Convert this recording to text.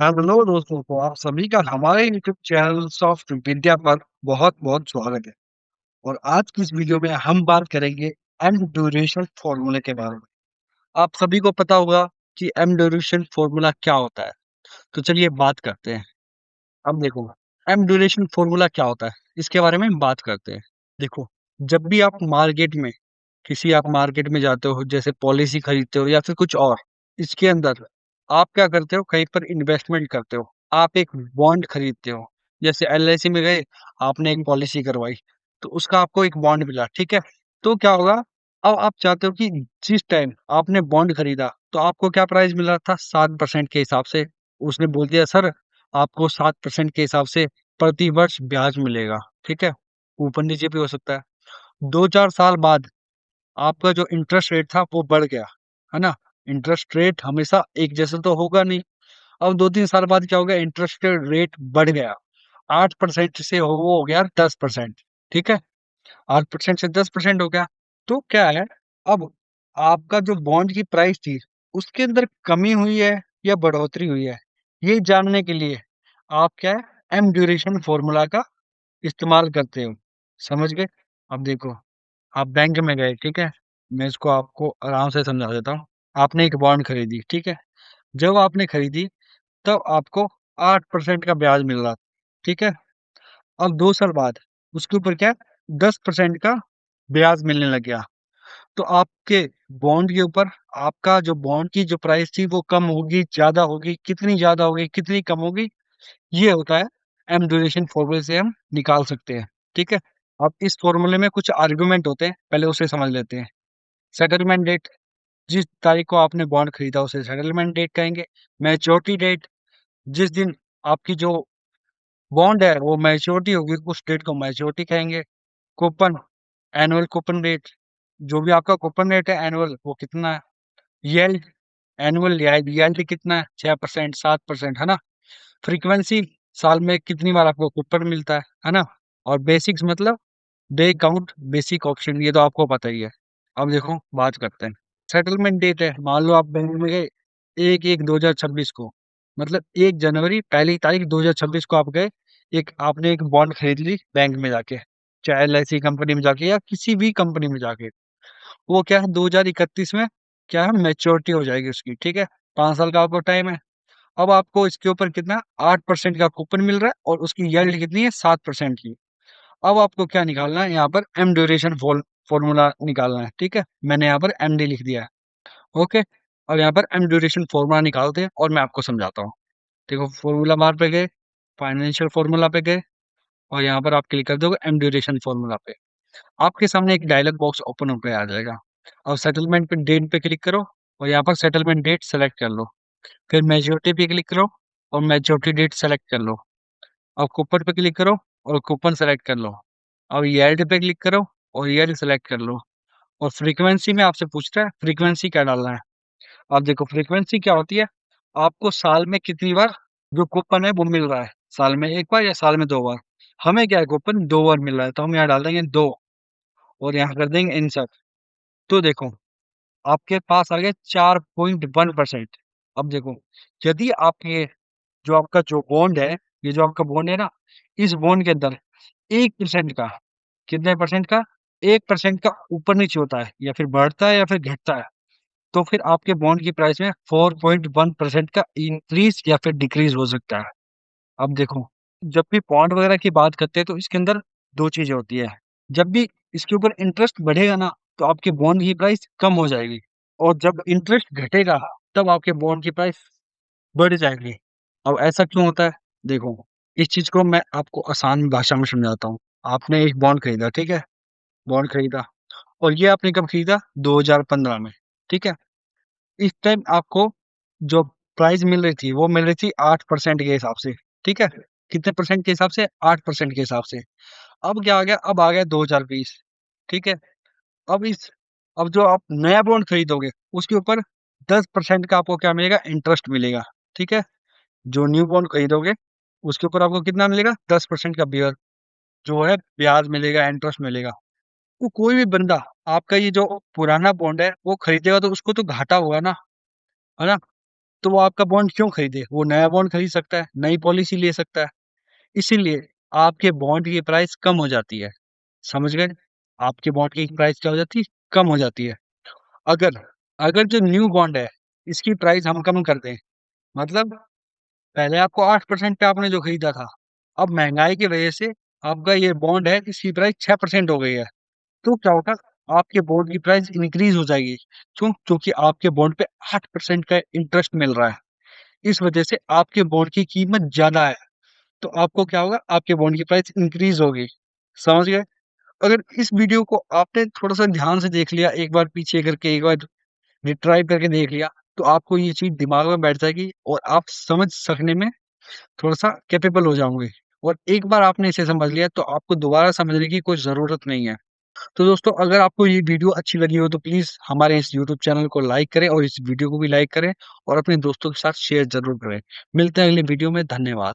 Hello दोस्तों, तो आप सभी का हमारे यूट्यूब चैनल सॉफ्ट विद्या पर बहुत बहुत स्वागत है। और आज की इस वीडियो में हम बात करेंगे एम ड्यूरेशन फॉर्मूले के बारे में। आप सभी को पता होगा कि एम ड्यूरेशन फॉर्मूला क्या होता है। तो चलिए बात करते हैं। अब देखो, एम ड्यूरेशन फॉर्मूला क्या होता है इसके बारे में हम बात करते हैं। देखो, जब भी आप मार्केट में आप मार्केट में जाते हो, जैसे पॉलिसी खरीदते हो या फिर कुछ और, इसके अंदर आप क्या करते हो, कहीं पर इन्वेस्टमेंट करते हो। आप एक बॉन्ड खरीदते हो, जैसे एलआईसी में गए, आपने एक पॉलिसी करवाई, तो उसका आपको एक बॉन्ड मिला, ठीक है। तो क्या होगा, अब आप चाहते हो कि जिस टाइम आपने बॉन्ड खरीदा तो आपको क्या प्राइस मिल रहा था, 7% के हिसाब से। उसने बोल दिया सर, आपको 7% के हिसाब से प्रति वर्ष ब्याज मिलेगा, ठीक है। ऊपर नीचे भी हो सकता है। 2-4 साल बाद आपका जो इंटरेस्ट रेट था वो बढ़ गया, है ना। इंटरेस्ट रेट हमेशा एक जैसा तो होगा नहीं। अब 2-3 साल बाद क्या हो गया, इंटरेस्ट रेट बढ़ गया। 8% से वो हो गया 10%, ठीक है। 8% से 10% हो गया। तो क्या है, अब आपका जो बॉन्ड की प्राइस थी उसके अंदर कमी हुई है या बढ़ोतरी हुई है, ये जानने के लिए आप क्या है, एम ड्यूरेशन फॉर्मूला का इस्तेमाल करते हो। समझ गए। अब देखो, आप बैंक में गए, ठीक है। मैं इसको आपको आराम से समझा देता हूँ। आपने एक बॉन्ड खरीदी, ठीक है। जब आपने खरीदी तब आपको 8% का ब्याज मिल रहा था, ठीक है। अब 2 साल बाद उसके ऊपर क्या, 10% का ब्याज मिलने लग गया। तो आपके बॉन्ड के ऊपर आपका जो बॉन्ड की जो प्राइस थी वो कम होगी, ज्यादा होगी, कितनी ज्यादा होगी, कितनी कम होगी, ये होता है एम ड्यूरेशन फॉर्मूले से हम निकाल सकते हैं, ठीक है। अब इस फॉर्मूले में कुछ आर्गुमेंट होते हैं, पहले उसे समझ लेते हैं। सेटलमेंट डेट, जिस तारीख को आपने बॉन्ड खरीदा उसे सेटलमेंट डेट कहेंगे। मैच्योरिटी डेट, जिस दिन आपकी जो बॉन्ड है वो मैच्योरिटी होगी उस डेट को मैच्योरिटी कहेंगे। कूपन, एनुअल कूपन रेट, जो भी आपका कूपन रेट है एनुअल वो कितना है। यील्ड, एनुअल यील्ड कितना है, 6%, 7%, है ना। फ्रीक्वेंसी, साल में कितनी बार आपको कूपन मिलता है ना। और बेसिक्स मतलब डे काउंट, बेसिक ऑप्शन, ये तो आपको पता ही है। अब देखो बात करते हैं। सेटलमेंट डेट है, मान लो आप बैंक में गए 1/1/2026 को, मतलब 1 जनवरी, पहली तारीख 2026 को आप गए, एक आपने एक बॉन्ड खरीद ली बैंक में जाके, चाहे एलआईसी कंपनी में जाके या किसी भी कंपनी में जाके। वो क्या है, 2031 में क्या है, मेच्योरिटी हो जाएगी उसकी, ठीक है। 5 साल का आपको टाइम है। अब आपको इसके ऊपर कितना, 8% का कूपन मिल रहा है और उसकी यील्ड कितनी है, 7% की। अब आपको क्या निकालना है, यहाँ पर एम ड्यूरेशन फॉर्मूला निकालना है, ठीक है। मैंने यहाँ पर एम डी लिख दिया है, ओके। और यहाँ पर एम ड्यूरेशन फॉर्मूला निकालते हैं और मैं आपको समझाता हूँ। देखो, फॉर्मूला बार पे गए, फाइनेंशियल फॉर्मूला पे गए, और यहाँ पर आप क्लिक कर दोगे एम ड्यूरेशन फॉर्मूला पे। आपके सामने एक डायलॉग बॉक्स ओपन होकर आ जाएगा। और सेटलमेंट पे डेट पे क्लिक करो और यहाँ पर सेटलमेंट डेट सेलेक्ट कर लो। फिर मेच्योरिटी पे क्लिक करो और मेच्योरिटी डेट सेलेक्ट कर लो। अब कूपन पे क्लिक करो और कूपन सेलेक्ट कर लो। अब यील्ड पे क्लिक करो और यील्ड सेलेक्ट कर लो। और फ्रीक्वेंसी में आपसे पूछता है फ्रीक्वेंसी क्या डालना है। अब देखो, फ्रीक्वेंसी क्या होती है, आपको साल में कितनी बार जो कूपन है वो मिल रहा है, साल में एक बार या साल में 2 बार। हमें क्या है, कूपन 2 बार मिल रहा है, तो हम यहाँ डाल देंगे 2 और यहाँ कर देंगे इंसर्ट। तो देखो, आपके पास आ गया 4.1%। अब देखो, यदि आपके जो आपका जो बॉन्ड है, ये जो आपका बॉन्ड है ना, इस बॉन्ड के अंदर 1% का, कितने परसेंट का, 1% का ऊपर नीचे होता है या फिर बढ़ता है या फिर घटता है, तो फिर आपके बॉन्ड की प्राइस में 4.1% का इंक्रीज या फिर डिक्रीज हो सकता है। अब देखो, जब भी बॉन्ड वगैरह की बात करते हैं तो इसके अंदर दो चीजें होती है। जब भी इसके ऊपर इंटरेस्ट बढ़ेगा ना, तो आपके बॉन्ड की प्राइस कम हो जाएगी। और जब इंटरेस्ट घटेगा तब आपके बॉन्ड की प्राइस बढ़ जाएगी। अब ऐसा क्यों होता है, देखो, इस चीज को मैं आपको आसान भाषा में समझाता हूँ। आपने एक बॉन्ड खरीदा, ठीक है। बॉन्ड खरीदा, और ये आपने कब खरीदा, 2015 में, ठीक है। इस टाइम आपको जो प्राइस मिल रही थी वो मिल रही थी 8% के हिसाब से, ठीक है। कितने परसेंट के हिसाब से, 8% के हिसाब से। अब क्या आ गया, अब आ गया 2020, ठीक है। अब इस अब जो आप नया बॉन्ड खरीदोगे उसके ऊपर 10% का आपको क्या मिलेगा, इंटरेस्ट मिलेगा, ठीक है। जो न्यू बॉन्ड खरीदोगे उसके ऊपर आपको कितना मिलेगा, 10% का बियर जो है ब्याज मिलेगा, इंटरेस्ट मिलेगा। तो कोई भी बंदा आपका ये जो पुराना बॉन्ड है वो खरीदेगा तो उसको तो घाटा होगा ना, है ना। तो वो आपका बॉन्ड क्यों खरीदे? वो नया बॉन्ड खरीद सकता है, नई पॉलिसी ले सकता है। इसीलिए आपके बॉन्ड की प्राइस कम हो जाती है। समझ गए? आपके बॉन्ड की प्राइस क्या हो जाती है? कम हो जाती है। अगर अगर जो न्यू बॉन्ड है, इसकी प्राइस हम कम कर दें, मतलब पहले आपको 8% पे आपने जो खरीदा था, अब महंगाई की वजह से आपका ये बॉन्ड है, इसकी प्राइस 6% हो गई है। तो क्या होगा? आपके बॉन्ड की प्राइस इंक्रीज हो जाएगी। क्यों? क्योंकि आपके बॉन्ड पे 8% का इंटरेस्ट मिल रहा है। इस वजह से आपके बॉन्ड की कीमत ज्यादा है। तो आपको क्या होगा? आपके बॉन्ड की प्राइस इंक्रीज होगी। समझ गए? अगर इस वीडियो को आपने थोड़ा सा ध्यान से देख लिया, एक बार पीछे करके, एक बार रिट्राई करके देख लिया, तो आपको ये चीज दिमाग में बैठ जाएगी और आप समझ सकने में थोड़ा सा कैपेबल हो जाओगे। और एक बार आपने इसे समझ लिया तो आपको दोबारा समझने की कोई जरूरत नहीं है। तो दोस्तों, अगर आपको ये वीडियो अच्छी लगी हो तो प्लीज हमारे इस यूट्यूब चैनल को लाइक करें और इस वीडियो को भी लाइक करें और अपने दोस्तों के साथ शेयर जरूर करें। मिलते हैं अगले वीडियो में। धन्यवाद।